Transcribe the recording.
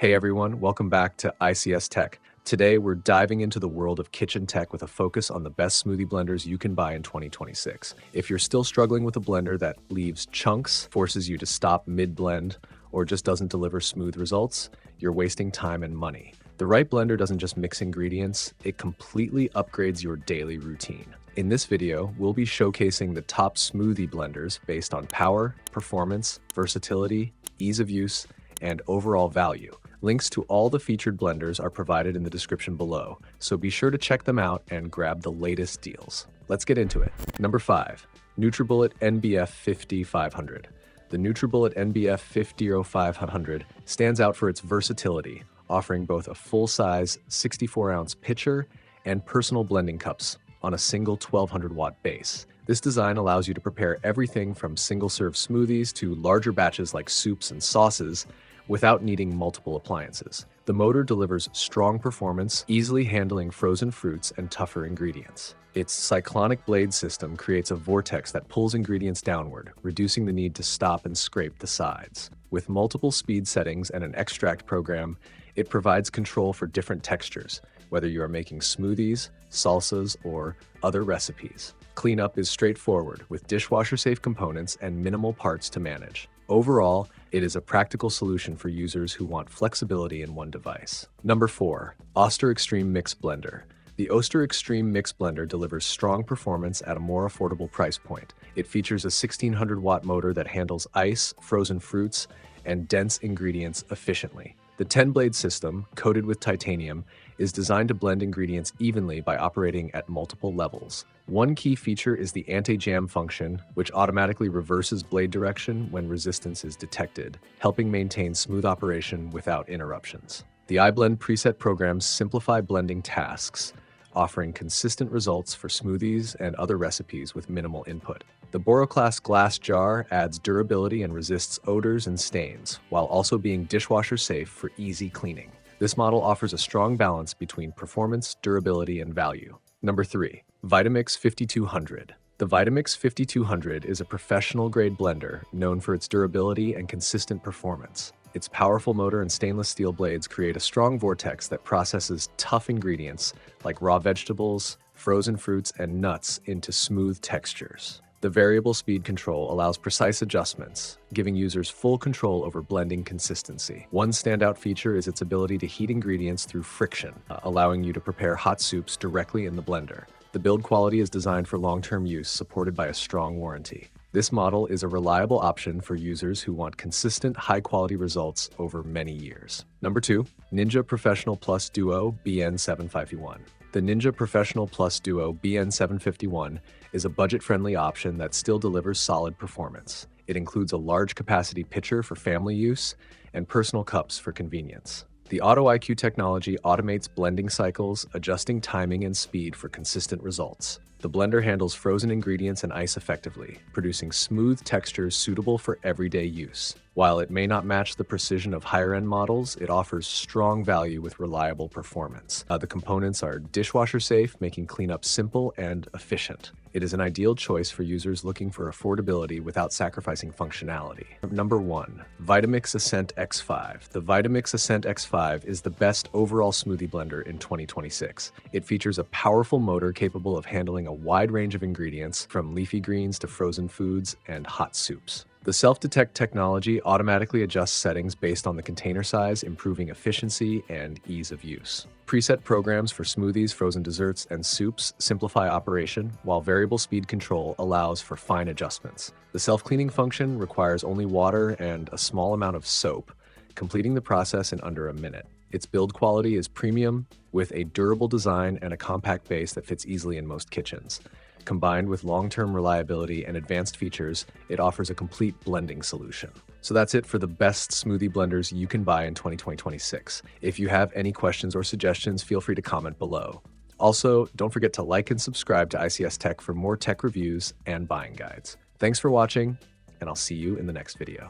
Hey everyone, welcome back to ICS Tech. Today we're diving into the world of kitchen tech with a focus on the best smoothie blenders you can buy in 2026. If you're still struggling with a blender that leaves chunks, forces you to stop mid-blend, or just doesn't deliver smooth results, you're wasting time and money. The right blender doesn't just mix ingredients, it completely upgrades your daily routine. In this video, we'll be showcasing the top smoothie blenders based on power, performance, versatility, ease of use, and overall value. Links to all the featured blenders are provided in the description below, so be sure to check them out and grab the latest deals. Let's get into it. Number 5. Nutribullet NBF 50-500. The Nutribullet NBF 50-500 stands out for its versatility, offering both a full-size 64-ounce pitcher and personal blending cups on a single 1200-watt base. This design allows you to prepare everything from single-serve smoothies to larger batches like soups and sauces without needing multiple appliances. The motor delivers strong performance, easily handling frozen fruits and tougher ingredients. Its cyclonic blade system creates a vortex that pulls ingredients downward, reducing the need to stop and scrape the sides. With multiple speed settings and an extract program, it provides control for different textures, whether you are making smoothies, salsas, or other recipes. Cleanup is straightforward, with dishwasher-safe components and minimal parts to manage. Overall, it is a practical solution for users who want flexibility in one device. Number 4. Oster Extreme Mix Blender. The Oster Extreme Mix Blender delivers strong performance at a more affordable price point. It features a 1600-watt motor that handles ice, frozen fruits, and dense ingredients efficiently. The 10-blade system, coated with titanium, is designed to blend ingredients evenly by operating at multiple levels. One key feature is the anti-jam function, which automatically reverses blade direction when resistance is detected, helping maintain smooth operation without interruptions. The iBlend preset programs simplify blending tasks, offering consistent results for smoothies and other recipes with minimal input. The Boroclast glass jar adds durability and resists odors and stains, while also being dishwasher safe for easy cleaning. This model offers a strong balance between performance, durability, and value. Number 3. Vitamix 5200. The Vitamix 5200 is a professional-grade blender known for its durability and consistent performance. Its powerful motor and stainless steel blades create a strong vortex that processes tough ingredients like raw vegetables, frozen fruits, and nuts into smooth textures. The variable speed control allows precise adjustments, giving users full control over blending consistency. One standout feature is its ability to heat ingredients through friction, allowing you to prepare hot soups directly in the blender. The build quality is designed for long-term use, supported by a strong warranty. This model is a reliable option for users who want consistent, high-quality results over many years. Number 2. Ninja Professional Plus Duo BN751. The Ninja Professional Plus Duo BN751 is a budget-friendly option that still delivers solid performance. It includes a large capacity pitcher for family use and personal cups for convenience. The Auto IQ technology automates blending cycles, adjusting timing and speed for consistent results. The blender handles frozen ingredients and ice effectively, producing smooth textures suitable for everyday use. While it may not match the precision of higher-end models, it offers strong value with reliable performance. The components are dishwasher-safe, making cleanup simple and efficient. It is an ideal choice for users looking for affordability without sacrificing functionality. Number 1. Vitamix Ascent X5. The Vitamix Ascent X5 is the best overall smoothie blender in 2026. It features a powerful motor capable of handling a wide range of ingredients, from leafy greens to frozen foods and hot soups. The self-detect technology automatically adjusts settings based on the container size, improving efficiency and ease of use. Preset programs for smoothies, frozen desserts, and soups simplify operation, while variable speed control allows for fine adjustments. The self-cleaning function requires only water and a small amount of soap, completing the process in under a minute. Its build quality is premium, with a durable design and a compact base that fits easily in most kitchens. Combined with long-term reliability and advanced features, it offers a complete blending solution. So that's it for the best smoothie blenders you can buy in 2026. If you have any questions or suggestions, feel free to comment below. Also, don't forget to like and subscribe to ICS Tech for more tech reviews and buying guides. Thanks for watching, and I'll see you in the next video.